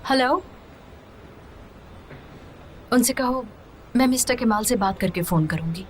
Hello. उनसे कहो मैं मिस्टर केमाल से बात करके फोन करूंगी।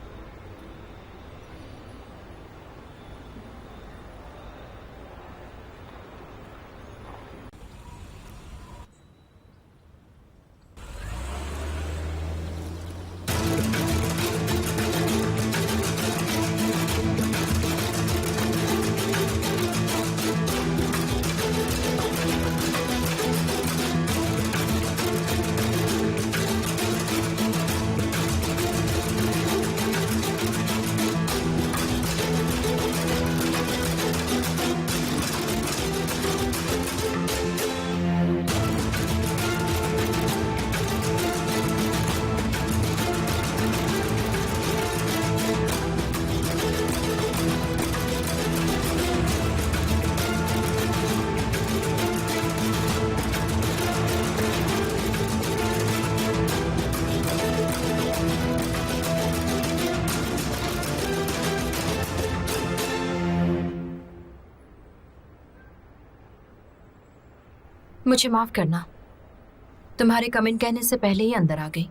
मुझे माफ करना, तुम्हारे कमेंट कहने से पहले ही अंदर आ गई।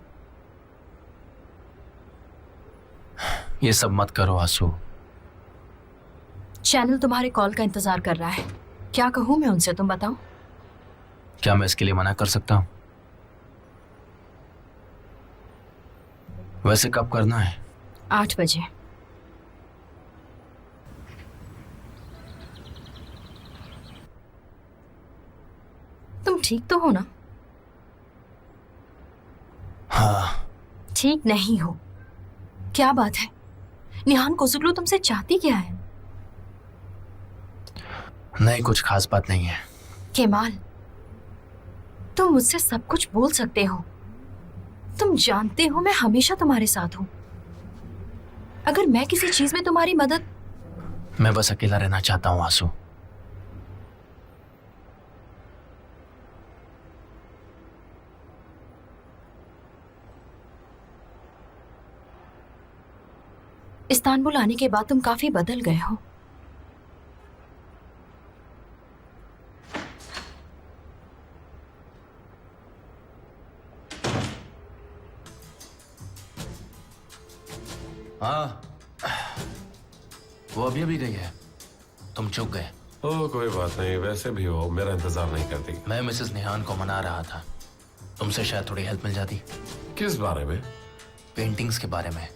ये सब मत करो आंसू। चैनल तुम्हारे कॉल का इंतजार कर रहा है। क्या कहूं मैं उनसे, तुम बताओ। क्या मैं इसके लिए मना कर सकता हूं? वैसे कब करना है? 8 बजे। तुम ठीक तो हो ना? हाँ। ठीक नहीं हो? क्या बात है? निहान कोसुगलू तुमसे चाहती क्या है? नहीं, कुछ खास बात नहीं है। केमाल, तुम मुझसे सब कुछ बोल सकते हो। तुम जानते हो मैं हमेशा तुम्हारे साथ हूं। अगर मैं किसी चीज में तुम्हारी मदद। मैं बस अकेला रहना चाहता हूं आंसू। इस्तांबुल आने के बाद तुम काफी बदल गए हो। हाँ, वो अभी अभी गई है। तुम चुप गए। ओह कोई बात नहीं, वैसे भी हो मेरा इंतजार नहीं करती। मैं मिसेस निहान को मना रहा था, तुमसे शायद थोड़ी हेल्प मिल जाती। किस बारे में? पेंटिंग्स के बारे में।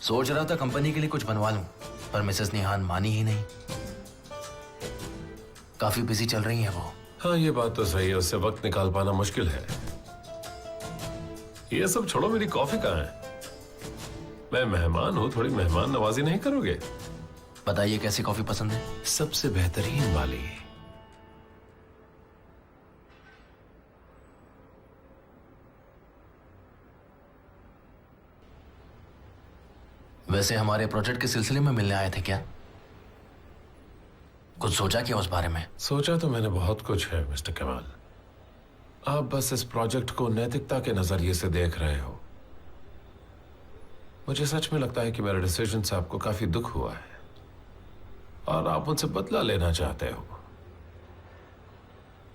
सोच रहा था कंपनी के लिए कुछ बनवा लूं, पर मिसेस निहान मानी ही नहीं। काफी बिजी चल रही है वो। हाँ ये बात तो सही है, उससे वक्त निकाल पाना मुश्किल है। ये सब छोड़ो, मेरी कॉफी कहाँ है? मैं मेहमान हूँ, थोड़ी मेहमान नवाजी नहीं करोगे? बताइए कैसी कॉफी पसंद है? सबसे बेहतरीन वाली। वैसे हमारे प्रोजेक्ट के सिलसिले में मिलने आए थे क्या? कुछ सोचा क्या उस बारे में? सोचा तो मैंने बहुत कुछ है मिस्टर कमाल। आप बस इस प्रोजेक्ट को नैतिकता के नजरिए से देख रहे हो। मुझे सच में लगता है कि मेरे डिसीजन से आपको काफी दुख हुआ है और आप मुझसे बदला लेना चाहते हो,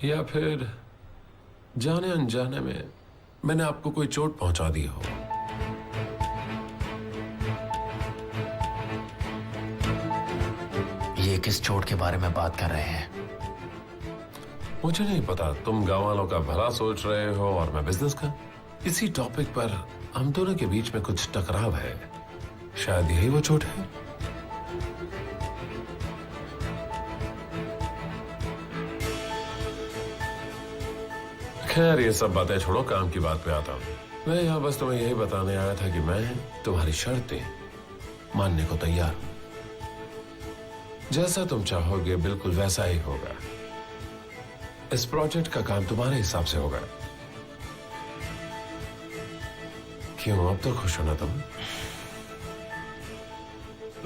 या फिर जाने अनजाने में मैंने आपको कोई चोट पहुंचा दी हो। ये किस चोट के बारे में बात कर रहे हैं? मुझे नहीं पता, तुम गांव वालों का भला सोच रहे हो और मैं बिजनेस का। इसी टॉपिक पर हम दोनों के बीच में कुछ टकराव है, शायद यही वो चोट है। खैर ये सब बातें छोड़ो, काम की बात पे आता हूँ। मैं यहाँ बस तुम्हें यही बताने आया था कि मैं तुम्हारी शर्तें मानने को तैयार हूं। जैसा तुम चाहोगे बिल्कुल वैसा ही होगा। इस प्रोजेक्ट का काम तुम्हारे हिसाब से होगा। क्यों, अब तो खुश हो ना तुम?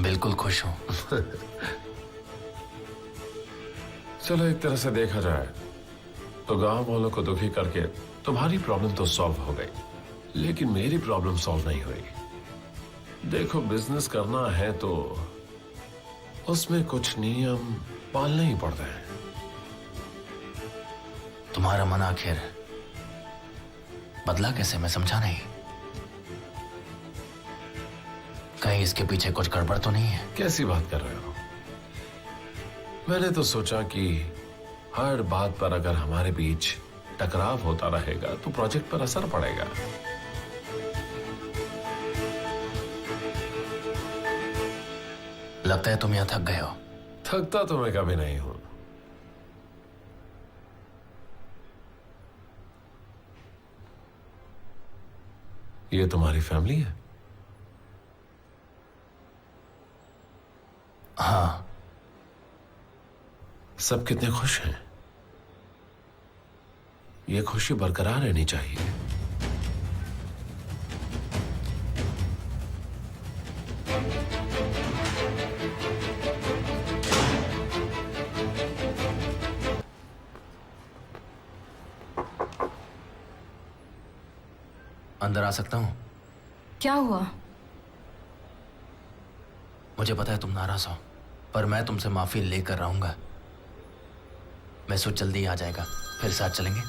बिल्कुल खुश हूं। चलो एक तरह से देखा जाए तो गांव वालों को दुखी करके तुम्हारी प्रॉब्लम तो सॉल्व हो गई, लेकिन मेरी प्रॉब्लम सॉल्व नहीं हुई। देखो बिजनेस करना है तो उसमें कुछ नियम पालने ही पड़ते हैं। तुम्हारा मन आखिर बदला कैसे, मैं समझा नहीं। कहीं इसके पीछे कुछ गड़बड़ तो नहीं है? कैसी बात कर रहे हो? मैंने तो सोचा कि हर बात पर अगर हमारे बीच टकराव होता रहेगा तो प्रोजेक्ट पर असर पड़ेगा। लगता है तुम यहां थक गए हो। थकता तो मैं कभी नहीं हूं। ये तुम्हारी फैमिली है? हाँ। सब कितने खुश हैं। ये खुशी बरकरार रहनी चाहिए। अंदर आ सकता हूं? क्या हुआ? मुझे पता है तुम नाराज हो, पर मैं तुमसे माफी लेकर रहूंगा। मैसूद जल्दी आ जाएगा, फिर साथ चलेंगे।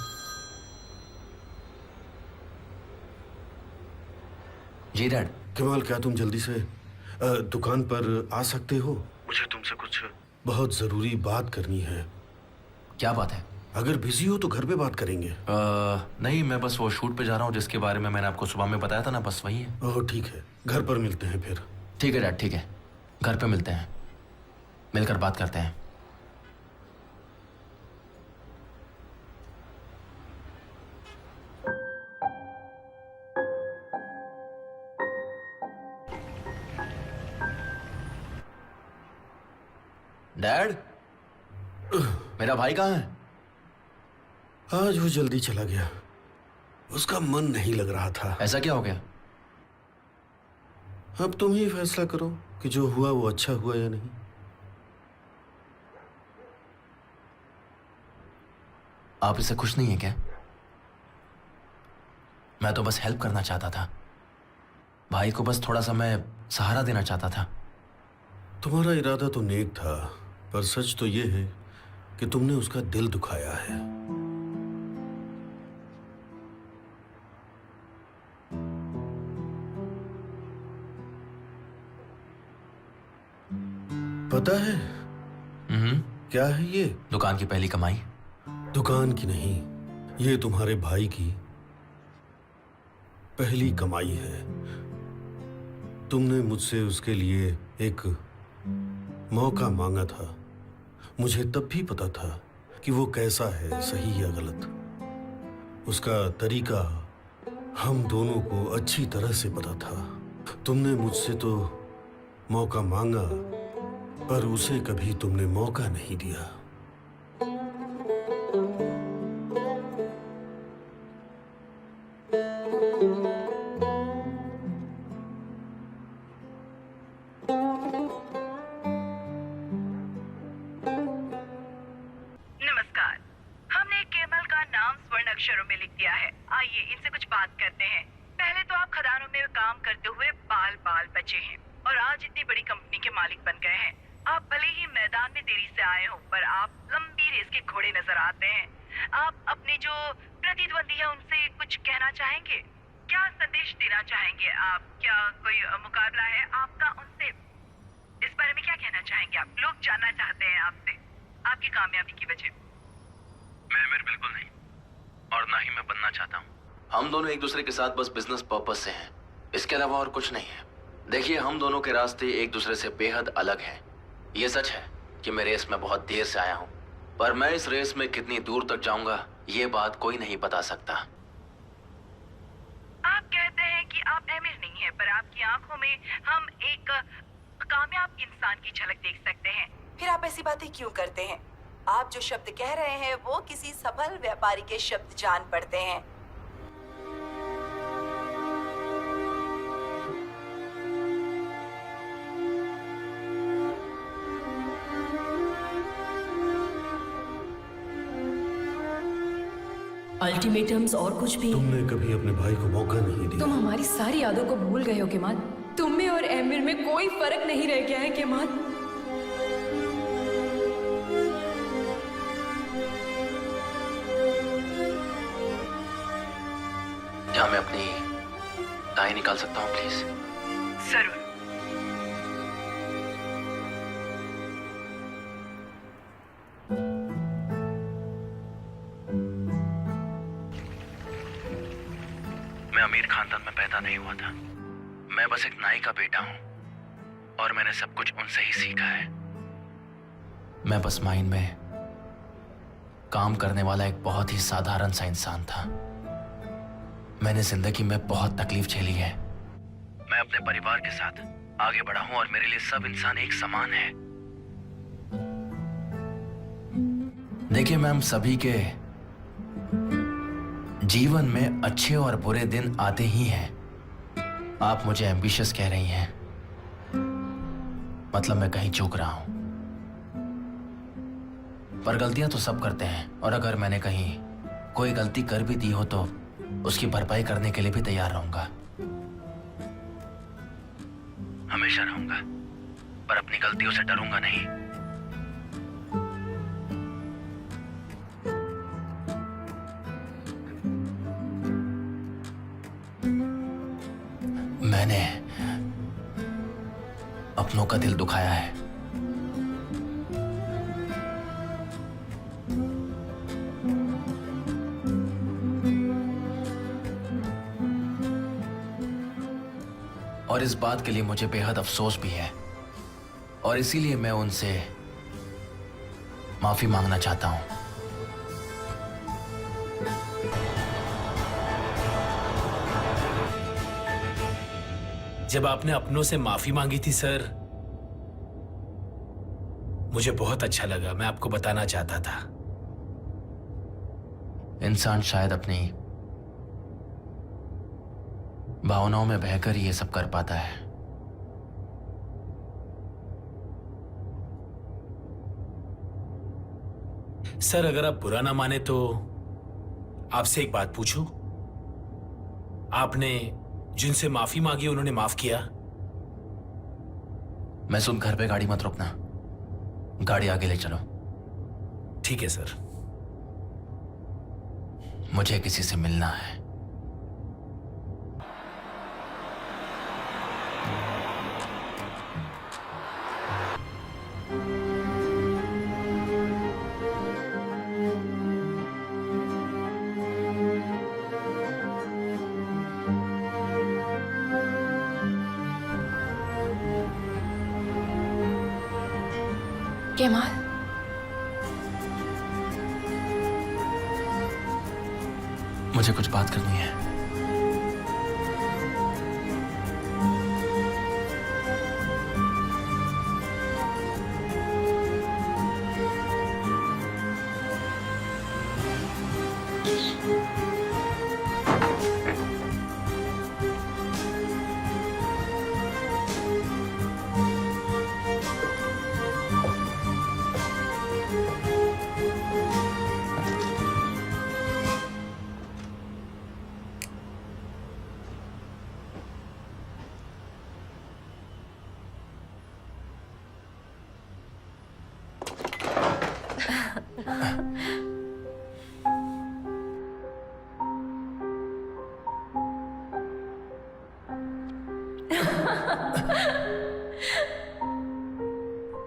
जी डैड। कमाल, क्या तुम जल्दी से दुकान पर आ सकते हो? मुझे तुमसे कुछ बहुत जरूरी बात करनी है। क्या बात है? अगर बिजी हो तो घर पे बात करेंगे। नहीं, मैं बस वो शूट पे जा रहा हूँ जिसके बारे में मैंने आपको सुबह में बताया था ना, बस वही है। ओह ठीक है, घर पर मिलते हैं फिर। ठीक है डैड, ठीक है, घर पे मिलते हैं, मिलकर बात करते हैं। डैड, मेरा भाई कहाँ है? आज वो जल्दी चला गया, उसका मन नहीं लग रहा था। ऐसा क्या हो गया? अब तुम ही फैसला करो कि जो हुआ वो अच्छा हुआ या नहीं। आप इससे खुश नहीं है क्या? मैं तो बस हेल्प करना चाहता था, भाई को बस थोड़ा सा मैं सहारा देना चाहता था। तुम्हारा इरादा तो नेक था, पर सच तो ये है कि तुमने उसका दिल दुखाया है। पता है क्या है ये? दुकान की पहली कमाई। दुकान की नहीं, ये तुम्हारे भाई की पहली कमाई है। तुमने मुझसे उसके लिए एक मौका मांगा था। मुझे तब भी पता था कि वो कैसा है, सही या गलत। उसका तरीका हम दोनों को अच्छी तरह से पता था। तुमने मुझसे तो मौका मांगा, पर उसे कभी तुमने मौका नहीं दिया। नमस्कार, हमने केमल का नाम स्वर्ण अक्षरों में लिख दिया है। आइए इनसे कुछ बात करते हैं। पहले तो आप खदानों में काम करते हुए बाल बाल बचे हैं और आज इतनी बड़ी कंपनी के मालिक बन गए हैं। आप भले ही मैदान में देरी से आए हो, पर आप लंबी रेस के घोड़े नजर आते हैं। आप अपने जो प्रतिद्वंदी है उनसे कुछ कहना चाहेंगे? क्या संदेश देना चाहेंगे आप? क्या कोई मुकाबला है आपका उनसे? इस बारे में क्या कहना चाहेंगे आप? लोग जानना चाहते हैं आपसे आपकी कामयाबी की वजह। मैं बिल्कुल नहीं, और ना ही मैं बनना चाहता हूँ। हम दोनों एक दूसरे के साथ बस बिजनेस पर्पस से हैं, इसके अलावा और कुछ नहीं है। देखिए, हम दोनों के रास्ते एक दूसरे से बेहद अलग हैं। ये सच है कि मैं रेस में बहुत देर से आया हूँ, पर मैं इस रेस में कितनी दूर तक जाऊंगा ये बात कोई नहीं बता सकता। आप कहते हैं कि आप अमीर नहीं हैं, पर आपकी आंखों में हम एक कामयाब इंसान की झलक देख सकते हैं। फिर आप ऐसी बातें क्यों करते हैं? आप जो शब्द कह रहे हैं वो किसी सफल व्यापारी के शब्द जान पड़ते हैं। अल्टीमेटम्स और कुछ भी। तुमने कभी अपने भाई को मौका नहीं दिया। तुम हमारी सारी यादों को भूल गए हो केमाल। तुम में और एमिर में कोई फर्क नहीं रह गया है केमाल। क्या मैं अपनी टाई निकाल सकता हूँ प्लीज? जरूर। मैं अमीर खानदान में पैदा नहीं हुआ था। मैं बस एक नाई का बेटा हूं और मैंने सब कुछ उनसे ही सीखा है। मैं बस माइन में काम करने वाला एक बहुत ही साधारण सा इंसान था। मैंने जिंदगी में बहुत तकलीफ झेली है। मैं अपने परिवार के साथ आगे बढ़ा हूं और मेरे लिए सब इंसान एक समान है। देखिए, मैं हम सभी के जीवन में अच्छे और बुरे दिन आते ही हैं। आप मुझे एम्बिशियस कह रही हैं, मतलब मैं कहीं चूक रहा हूं। पर गलतियां तो सब करते हैं, और अगर मैंने कहीं कोई गलती कर भी दी हो तो उसकी भरपाई करने के लिए भी तैयार रहूंगा। हमेशा रहूंगा, पर अपनी गलतियों से डरूंगा नहीं। मैंने अपनों का दिल दुखाया है। और इस बात के लिए मुझे बेहद अफसोस भी है, और इसीलिए मैं उनसे माफी मांगना चाहता हूं। जब आपने अपनों से माफी मांगी थी सर, मुझे बहुत अच्छा लगा। मैं आपको बताना चाहता था। इंसान शायद अपनी भावनाओं में बहकर ही ये सब कर पाता है। सर, अगर आप बुरा ना माने तो आपसे एक बात पूछूं? आपने जिनसे माफी मांगी उन्होंने माफ किया? मैं सुन, घर पे गाड़ी मत रोकना, गाड़ी आगे ले चलो। ठीक है सर। मुझे किसी से मिलना है। केमाल, मुझे कुछ बात करनी है।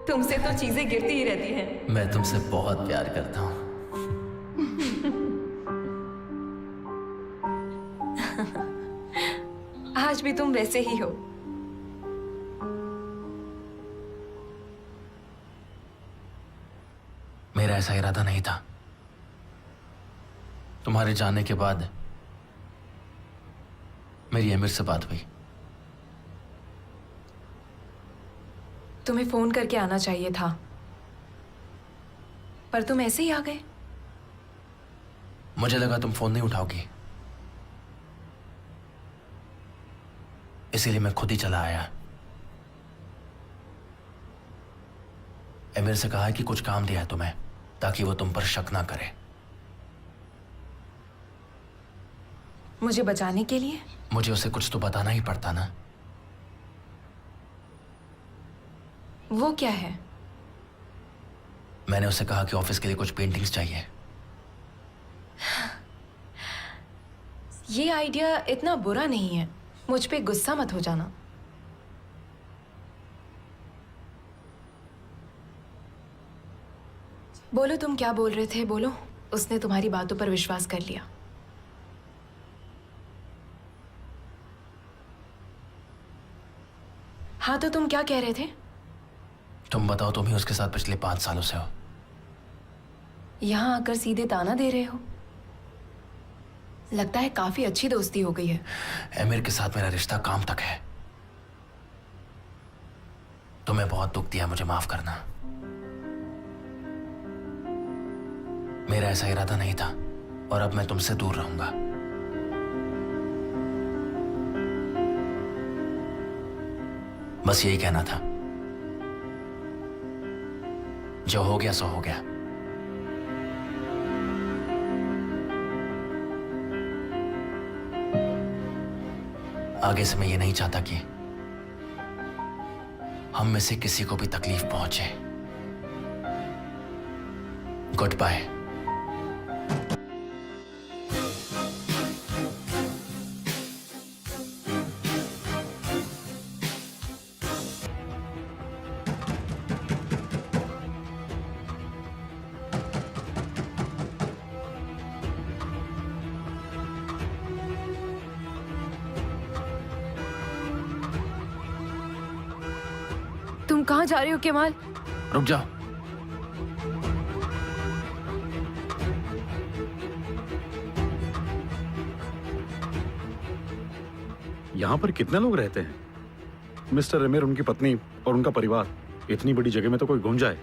तुमसे तो चीजें गिरती ही रहती हैं। मैं तुमसे बहुत प्यार करता हूं। आज भी तुम वैसे ही हो। मेरा ऐसा इरादा नहीं था। तुम्हारे जाने के बाद मेरी अमीर से बात हुई। तुम्हें फोन करके आना चाहिए था, पर तुम ऐसे ही आ गए। मुझे लगा तुम फोन नहीं उठाओगी, इसीलिए मैं खुद ही चला आया। एमिर से कहा है कि कुछ काम दिया है तुम्हें, ताकि वो तुम पर शक ना करे। मुझे बचाने के लिए? मुझे उसे कुछ तो बताना ही पड़ता ना। वो क्या है? मैंने उसे कहा कि ऑफिस के लिए कुछ पेंटिंग्स चाहिए। ये आइडिया इतना बुरा नहीं है, मुझ पे गुस्सा मत हो जाना। बोलो तुम क्या बोल रहे थे, बोलो। उसने तुम्हारी बातों पर विश्वास कर लिया। हाँ तो तुम क्या कह रहे थे? तुम बताओ, तुम ही उसके साथ पिछले 5 सालों से हो। यहाँ आकर सीधे ताना दे रहे हो। लगता है काफी अच्छी दोस्ती हो गई है। एमिर के साथ मेरा रिश्ता काम तक है। तुम्हें बहुत दुख दिया, मुझे माफ करना। मेरा ऐसा इरादा नहीं था और अब मैं तुमसे दूर रहूंगा। बस यही कहना था। जो हो गया सो हो गया। आगे से मैं ये नहीं चाहता कि हम में से किसी को भी तकलीफ पहुंचे। Goodbye. तुम कहाँ जा रहे हो केमाल? रुक जाओ। यहाँ पर कितने लोग रहते हैं? मिस्टर एमिर, उनकी पत्नी और उनका परिवार। इतनी बड़ी जगह में तो कोई घुस जाए।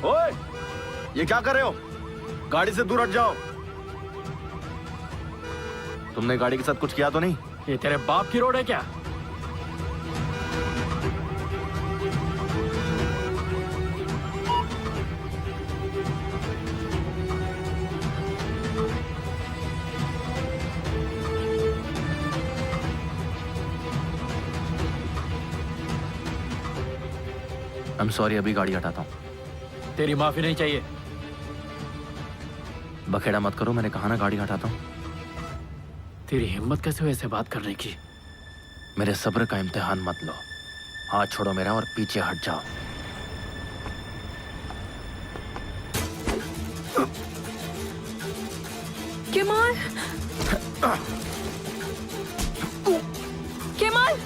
ओए, ये क्या कर रहे हो? गाड़ी से दूर हट जाओ। तुमने गाड़ी के साथ कुछ किया तो नहीं? ये तेरे बाप की रोड है क्या? आई एम सॉरी, अभी गाड़ी हटाता हूँ। तेरी माफी नहीं चाहिए। बखेड़ा मत करो, मैंने कहा ना गाड़ी हटाता हूँ। तेरी हिम्मत कैसे हुई ऐसे बात करने की? मेरे सब्र का इम्तिहान मत लो। हाथ छोड़ो मेरा और पीछे हट जाओ। केमाल! केमाल!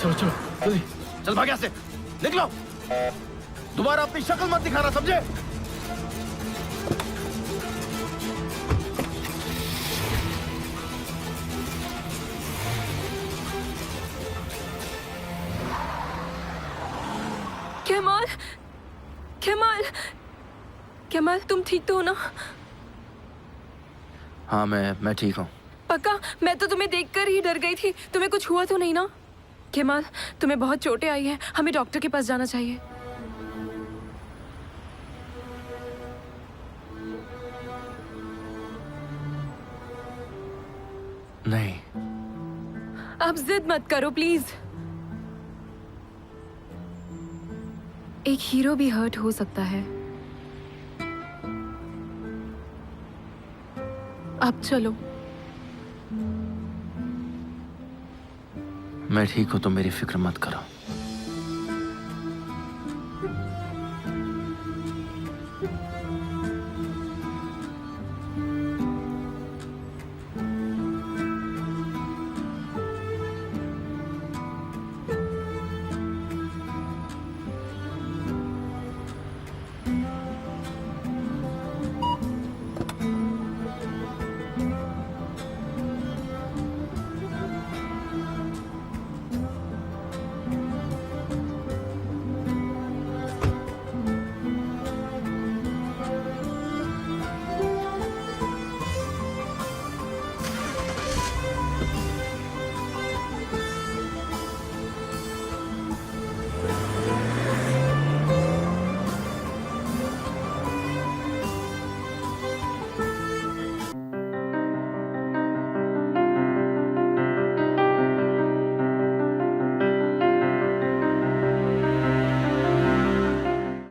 चलो चलो जल्दी। चल भाग यहाँ से, निकलो। दोबारा अपनी शक्ल मत दिखाना, समझे? केमाल! केमाल! केमाल, तुम ठीक तो हो ना? हाँ, मैं ठीक हूँ। पक्का? मैं तो तुम्हें देखकर ही डर गई थी। तुम्हें कुछ हुआ तो नहीं ना? केमाल, तुम्हें बहुत चोटें आई हैं। हमें डॉक्टर के पास जाना चाहिए। नहीं। आप जिद मत करो प्लीज। एक हीरो भी हर्ट हो सकता है। अब चलो। मैं ठीक हूँ, तुम मेरी फिक्र मत करो।